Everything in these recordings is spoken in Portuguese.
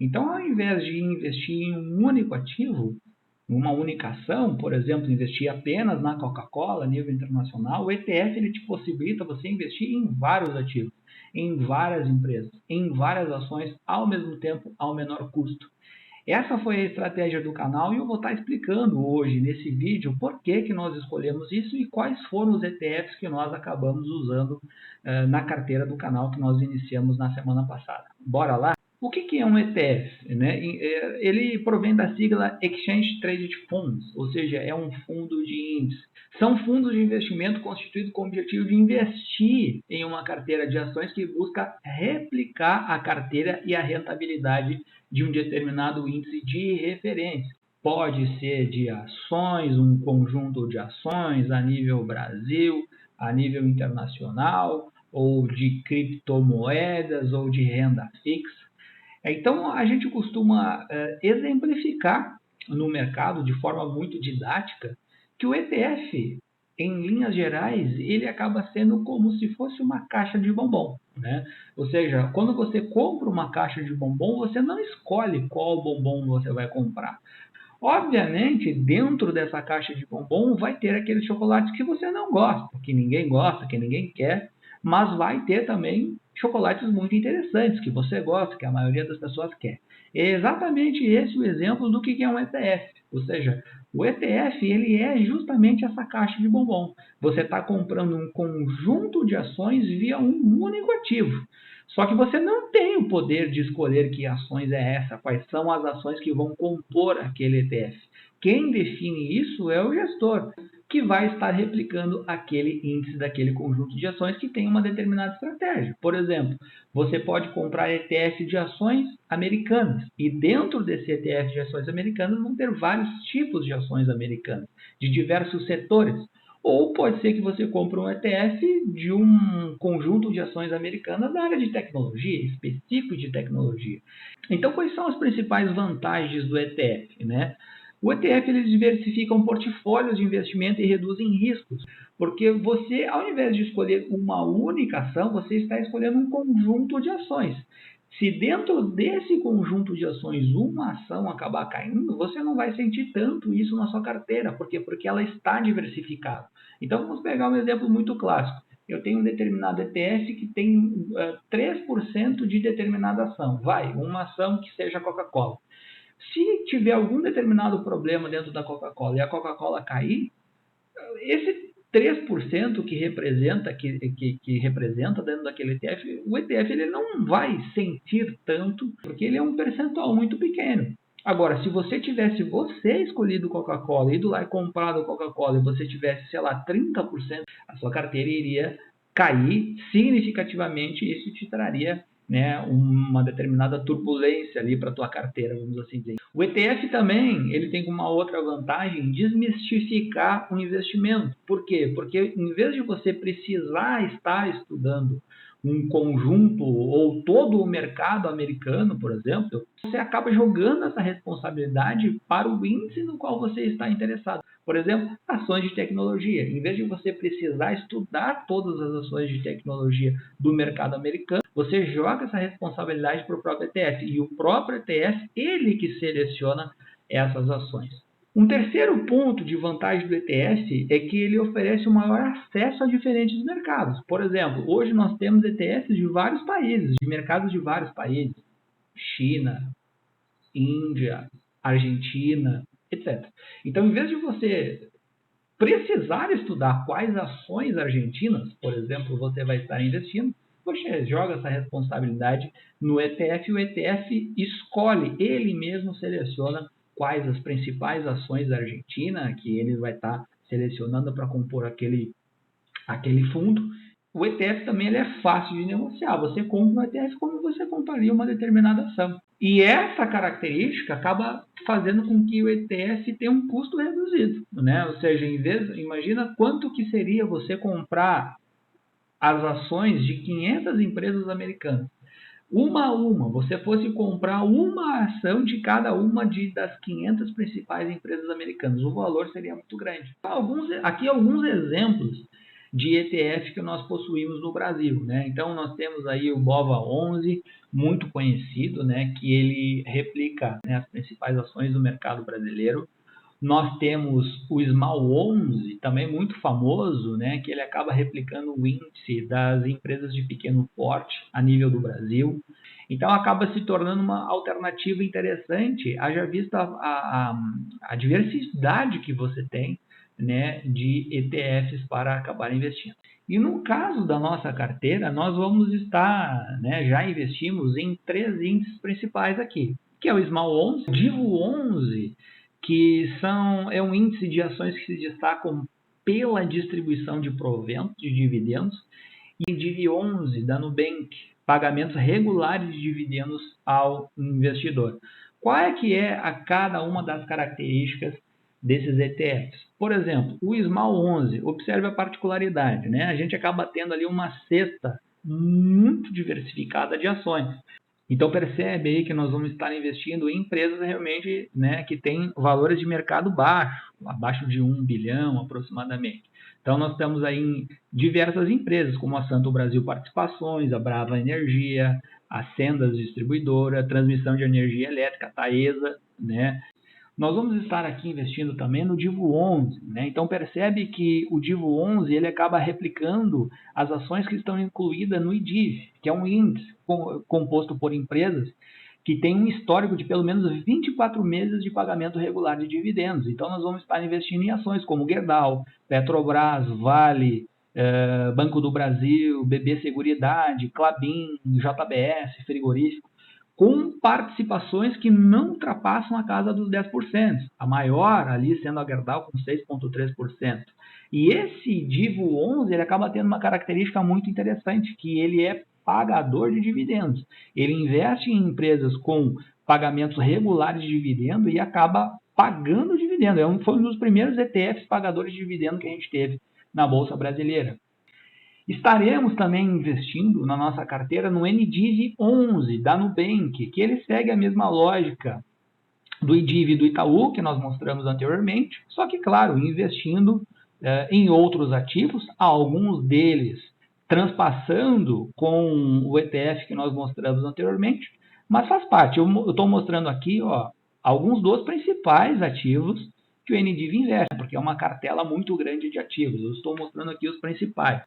Então, ao invés de investir em um único ativo, uma única ação, por exemplo, investir apenas na Coca-Cola a nível internacional, o ETF ele te possibilita você investir em vários ativos, em várias empresas, em várias ações ao mesmo tempo, ao menor custo. Essa foi a estratégia do canal e eu vou estar explicando hoje nesse vídeo por que nós escolhemos isso e quais foram os ETFs que nós acabamos usando na carteira do canal que nós iniciamos na semana passada. Bora lá? O que é um ETF? Né? Ele provém da sigla Exchange Traded Funds, ou seja, é um fundo de índice. São fundos de investimento constituídos com o objetivo de investir em uma carteira de ações que busca replicar a carteira e a rentabilidade de um determinado índice de referência. Pode ser de ações, um conjunto de ações a nível Brasil, a nível internacional, ou de criptomoedas, ou de renda fixa. Então, a gente costuma exemplificar no mercado, de forma muito didática, que o ETF, em linhas gerais, ele acaba sendo como se fosse uma caixa de bombom, né? Ou seja, quando você compra uma caixa de bombom, você não escolhe qual bombom você vai comprar. Obviamente, dentro dessa caixa de bombom vai ter aqueles chocolates que você não gosta, que ninguém quer, mas vai ter também chocolates muito interessantes, que você gosta, que a maioria das pessoas quer. É exatamente esse o exemplo do que é um ETF. Ou seja, o ETF ele é justamente essa caixa de bombom. Você está comprando um conjunto de ações via um único ativo. Só que você não tem o poder de escolher que ações é essa, quais são as ações que vão compor aquele ETF. Quem define isso é o gestor, que vai estar replicando aquele índice daquele conjunto de ações que tem uma determinada estratégia. Por exemplo, você pode comprar ETF de ações americanas, e dentro desse ETF de ações americanas vão ter vários tipos de ações americanas, de diversos setores. Ou pode ser que você compre um ETF de um conjunto de ações americanas da área de tecnologia, específico de tecnologia. Então, quais são as principais vantagens do ETF, né? O ETF ele diversifica portfólios de investimento e reduzem riscos, porque você, ao invés de escolher uma única ação, você está escolhendo um conjunto de ações. Se dentro desse conjunto de ações uma ação acabar caindo, você não vai sentir tanto isso na sua carteira. Por quê? Porque ela está diversificada. Então, vamos pegar um exemplo muito clássico. Eu tenho um determinado ETF que tem 3% de determinada ação. Uma ação que seja Coca-Cola. Se tiver algum determinado problema dentro da Coca-Cola e a Coca-Cola cair, esse 3% que representa dentro daquele ETF, o ETF ele não vai sentir tanto, porque ele é um percentual muito pequeno. Agora, se você tivesse escolhido Coca-Cola, ido lá e comprado Coca-Cola e você tivesse, sei lá, 30%, a sua carteira iria cair significativamente e isso te traria, né, uma determinada turbulência ali para a tua carteira, vamos assim dizer. O ETF também ele tem uma outra vantagem, desmistificar o investimento. Por quê? Porque em vez de você precisar estar estudando um conjunto ou todo o mercado americano, por exemplo, você acaba jogando essa responsabilidade para o índice no qual você está interessado. Por exemplo, ações de tecnologia. Em vez de você precisar estudar todas as ações de tecnologia do mercado americano, você joga essa responsabilidade para o próprio ETF. E o próprio ETF, ele que seleciona essas ações. Um terceiro ponto de vantagem do ETF é que ele oferece um maior acesso a diferentes mercados. Por exemplo, hoje nós temos ETFs de vários países, de mercados de vários países. China, Índia, Argentina, etc. Então, em vez de você precisar estudar quais ações argentinas, por exemplo, você vai estar investindo, você joga essa responsabilidade no ETF e o ETF escolhe, ele mesmo seleciona quais as principais ações da Argentina que ele vai estar selecionando para compor aquele fundo. O ETF também ele é fácil de negociar. Você compra um ETF como você compraria uma determinada ação. E essa característica acaba fazendo com que o ETF tenha um custo reduzido, né? Ou seja, imagina quanto que seria você comprar as ações de 500 empresas americanas. Uma a uma, você fosse comprar uma ação de cada uma das 500 principais empresas americanas. O valor seria muito grande. Aqui alguns exemplos de ETF que nós possuímos no Brasil, né? Então, nós temos aí o BOVA11, muito conhecido, né, que ele replica, né, as principais ações do mercado brasileiro. Nós temos o Small 11, também muito famoso, né, que ele acaba replicando o índice das empresas de pequeno porte a nível do Brasil. Então, acaba se tornando uma alternativa interessante, haja vista a diversidade que você tem, né, de ETFs para acabar investindo. E no caso da nossa carteira, nós vamos estar, né, já investimos em 3 índices principais aqui, que é o Small 11, o Divo 11, que é um índice de ações que se destacam pela distribuição de proventos, de dividendos, e o Div 11 da Nubank, pagamentos regulares de dividendos ao investidor. Qual é que é a cada uma das características desses ETFs? Por exemplo, o Small 11, observe a particularidade, né? A gente acaba tendo ali uma cesta muito diversificada de ações. Então percebe aí que nós vamos estar investindo em empresas realmente, né, que têm valores de mercado baixo, abaixo de 1 bilhão aproximadamente. Então nós estamos aí em diversas empresas, como a Santo Brasil Participações, a Brava Energia, a Sendas Distribuidora, a Transmissão de Energia Elétrica, a Taesa, né? Nós vamos estar aqui investindo também no Divo 11, né? Então percebe que o Divo 11 ele acaba replicando as ações que estão incluídas no IDIV, que é um índice composto por empresas que tem um histórico de pelo menos 24 meses de pagamento regular de dividendos. Então nós vamos estar investindo em ações como Gerdau, Petrobras, Vale, Banco do Brasil, BB Seguridade, Klabin, JBS, Frigorífico, com participações que não ultrapassam a casa dos 10%. A maior ali sendo a Gerdau com 6,3%. E esse Divo 11 ele acaba tendo uma característica muito interessante, que ele é pagador de dividendos. Ele investe em empresas com pagamentos regulares de dividendo e acaba pagando dividendo. Foi um dos primeiros ETFs pagadores de dividendo que a gente teve na Bolsa Brasileira. Estaremos também investindo na nossa carteira no NDIV 11 da Nubank, que ele segue a mesma lógica do IDIV do Itaú, que nós mostramos anteriormente, só que, claro, investindo em outros ativos, alguns deles transpassando com o ETF que nós mostramos anteriormente, mas faz parte. Eu estou mostrando aqui alguns dos principais ativos que o NDIV investe, porque é uma cartela muito grande de ativos. Eu estou mostrando aqui os principais.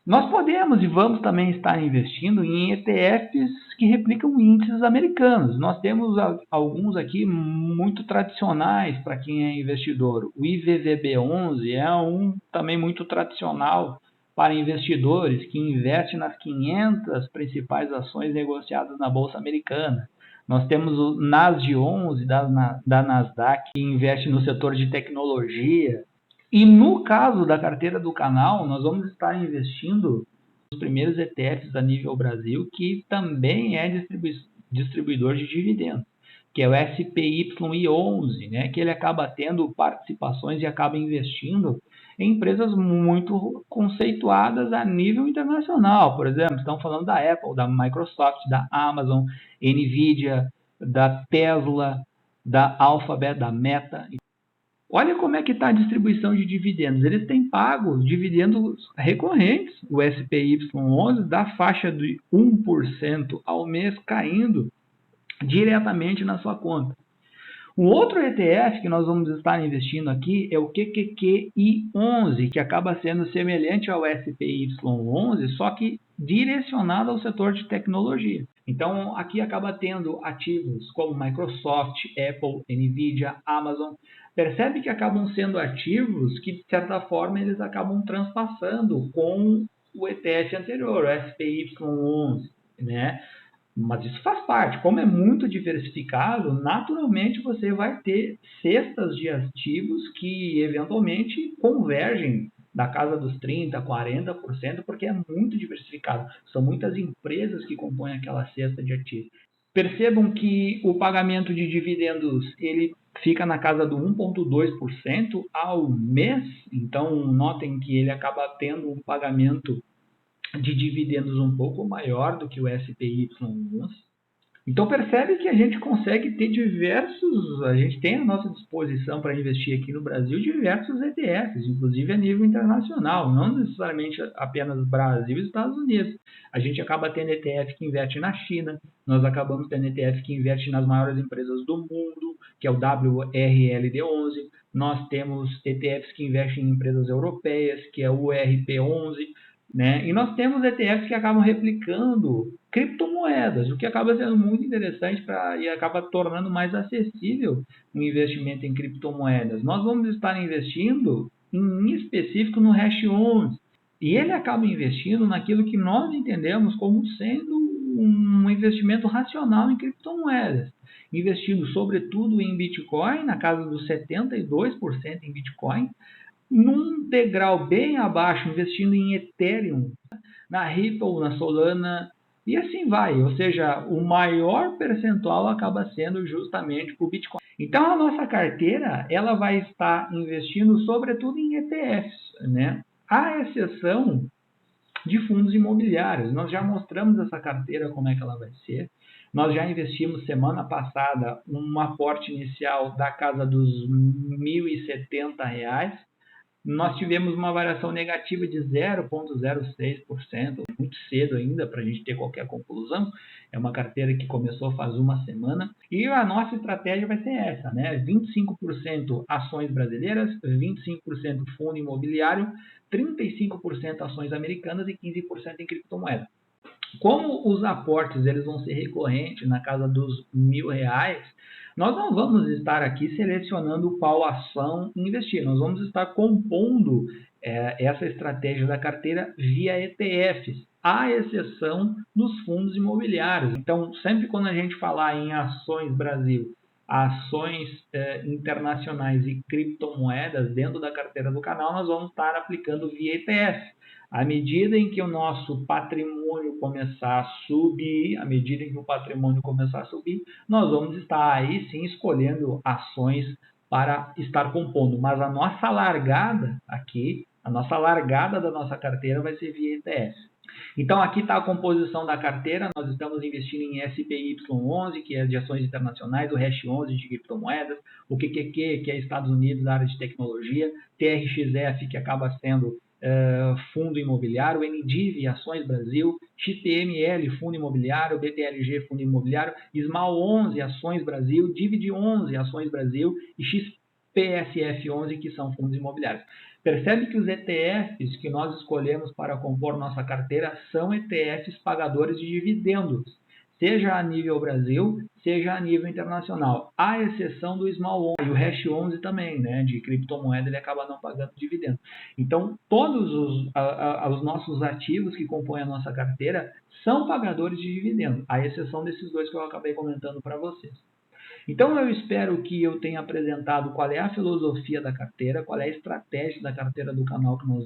Nós podemos e vamos também estar investindo em ETFs que replicam índices americanos. Nós temos alguns aqui muito tradicionais para quem é investidor. O IVVB11 é um também muito tradicional para investidores que investem nas 500 principais ações negociadas na Bolsa Americana. Nós temos o NASD11 da Nasdaq, que investe no setor de tecnologia. E no caso da carteira do canal, nós vamos estar investindo nos primeiros ETFs a nível Brasil, que também é distribuidor de dividendos, que é o SPY11, né, que ele acaba tendo participações e acaba investindo em empresas muito conceituadas a nível internacional. Por exemplo, estamos falando da Apple, da Microsoft, da Amazon, Nvidia, da Tesla, da Alphabet, da Meta. Olha como é que está a distribuição de dividendos. Eles têm pago dividendos recorrentes. O SPY11 da faixa de 1% ao mês caindo diretamente na sua conta. Um outro ETF que nós vamos estar investindo aqui é o QQQI11, que acaba sendo semelhante ao SPY11, só que direcionado ao setor de tecnologia. Então, aqui acaba tendo ativos como Microsoft, Apple, Nvidia, Amazon. Percebe que acabam sendo ativos que, de certa forma, eles acabam transpassando com o ETF anterior, o SPY11, né? Mas isso faz parte. Como é muito diversificado, naturalmente você vai ter cestas de ativos que eventualmente convergem da casa dos 30%, 40%, porque é muito diversificado. São muitas empresas que compõem aquela cesta de ativos. Percebam que o pagamento de dividendos ele fica na casa do 1,2% ao mês. Então, notem que ele acaba tendo um pagamento de dividendos um pouco maior do que o SPY11. Então percebe que a gente consegue ter a gente tem à nossa disposição para investir aqui no Brasil diversos ETFs, inclusive a nível internacional, não necessariamente apenas Brasil e Estados Unidos. A gente acaba tendo ETF que investe na China, nós acabamos tendo ETF que investe nas maiores empresas do mundo, que é o WRLD11, nós temos ETFs que investem em empresas europeias, que é o URP11, né? E nós temos ETFs que acabam replicando criptomoedas, o que acaba sendo muito interessante e acaba tornando mais acessível o investimento em criptomoedas. Nós vamos estar investindo em específico no Hash 11 e ele acaba investindo naquilo que nós entendemos como sendo um investimento racional em criptomoedas, investindo sobretudo em Bitcoin, na casa dos 72% em Bitcoin, num degrau bem abaixo, investindo em Ethereum, na Ripple, na Solana, e assim vai. Ou seja, o maior percentual acaba sendo justamente o Bitcoin. Então, a nossa carteira ela vai estar investindo sobretudo em ETFs, né? À exceção de fundos imobiliários. Nós já mostramos essa carteira, como é que ela vai ser. Nós já investimos semana passada um aporte inicial da casa dos R$ 1.070. Nós tivemos uma variação negativa de 0,06%, muito cedo ainda para a gente ter qualquer conclusão. É uma carteira que começou faz uma semana. E a nossa estratégia vai ser essa, né? 25% ações brasileiras, 25% fundo imobiliário, 35% ações americanas e 15% em criptomoeda. Como os aportes eles vão ser recorrentes na casa dos R$ 1.000, nós não vamos estar aqui selecionando qual ação investir, nós vamos estar compondo essa estratégia da carteira via ETFs, à exceção dos fundos imobiliários. Então, sempre quando a gente falar em ações Brasil, ações internacionais e criptomoedas dentro da carteira do canal, nós vamos estar aplicando via ETF. À medida em que o nosso patrimônio começar a subir, nós vamos estar aí sim escolhendo ações para estar compondo. Mas a nossa largada aqui, a nossa largada da nossa carteira vai ser via ETF. Então aqui está a composição da carteira, nós estamos investindo em SPY11, que é de ações internacionais, o Hash 11 de criptomoedas, o QQQ, que é Estados Unidos, da área de tecnologia, TRXF, que acaba sendo fundo imobiliário, NDIV, Ações Brasil, XPML, fundo imobiliário, BTLG, fundo imobiliário, SMAL 11, Ações Brasil, DIVID 11, Ações Brasil e XPSF 11, que são fundos imobiliários. Percebe que os ETFs que nós escolhemos para compor nossa carteira são ETFs pagadores de dividendos, seja a nível Brasil, seja a nível internacional, à exceção do Small 11 e o Hash 11 também, né, de criptomoeda, ele acaba não pagando dividendo. Então, todos os nossos ativos que compõem a nossa carteira são pagadores de dividendo, à exceção desses dois que eu acabei comentando para vocês. Então, eu espero que eu tenha apresentado qual é a filosofia da carteira, qual é a estratégia da carteira do canal que nós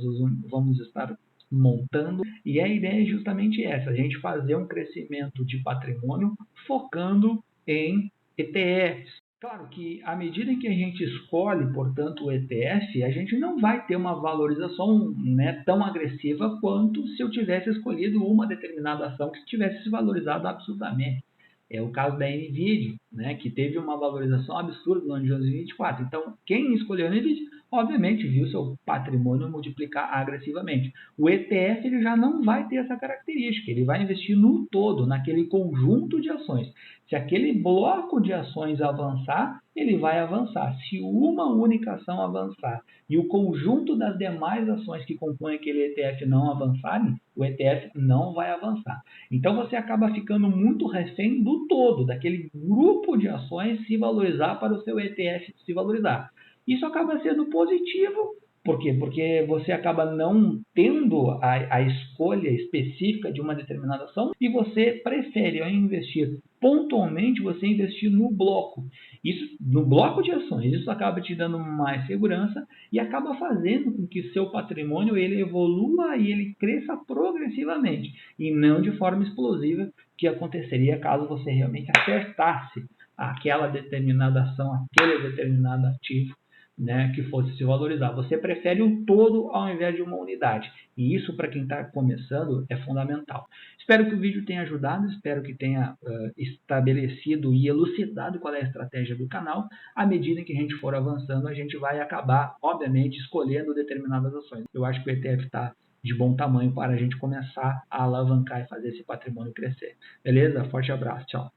vamos estar montando, e a ideia é justamente essa, a gente fazer um crescimento de patrimônio focando em ETFs. Claro que à medida em que a gente escolhe, portanto, o ETF, a gente não vai ter uma valorização, né, tão agressiva quanto se eu tivesse escolhido uma determinada ação que tivesse se valorizado absolutamente. É o caso da NVIDIA, né, que teve uma valorização absurda no ano de 2024. Então, quem escolheu a NVIDIA, obviamente, viu seu patrimônio multiplicar agressivamente. O ETF ele já não vai ter essa característica, ele vai investir no todo, naquele conjunto de ações. Se aquele bloco de ações avançar, ele vai avançar. Se uma única ação avançar e o conjunto das demais ações que compõem aquele ETF não avançarem, o ETF não vai avançar. Então você acaba ficando muito refém do todo, daquele grupo de ações se valorizar para o seu ETF se valorizar. Isso acaba sendo positivo. Por quê? Porque você acaba não tendo a escolha específica de uma determinada ação e você prefere, ao investir pontualmente, você investir no bloco. Isso, no bloco de ações, isso acaba te dando mais segurança e acaba fazendo com que seu patrimônio ele evolua e ele cresça progressivamente e não de forma explosiva, que aconteceria caso você realmente acertasse aquela determinada ação, aquele determinado ativo né, que fosse se valorizar. Você prefere um todo ao invés de uma unidade. E isso, para quem está começando, é fundamental. Espero que o vídeo tenha ajudado, espero que tenha estabelecido e elucidado qual é a estratégia do canal. À medida que a gente for avançando, a gente vai acabar, obviamente, escolhendo determinadas ações. Eu acho que o ETF está de bom tamanho para a gente começar a alavancar e fazer esse patrimônio crescer. Beleza? Forte abraço. Tchau.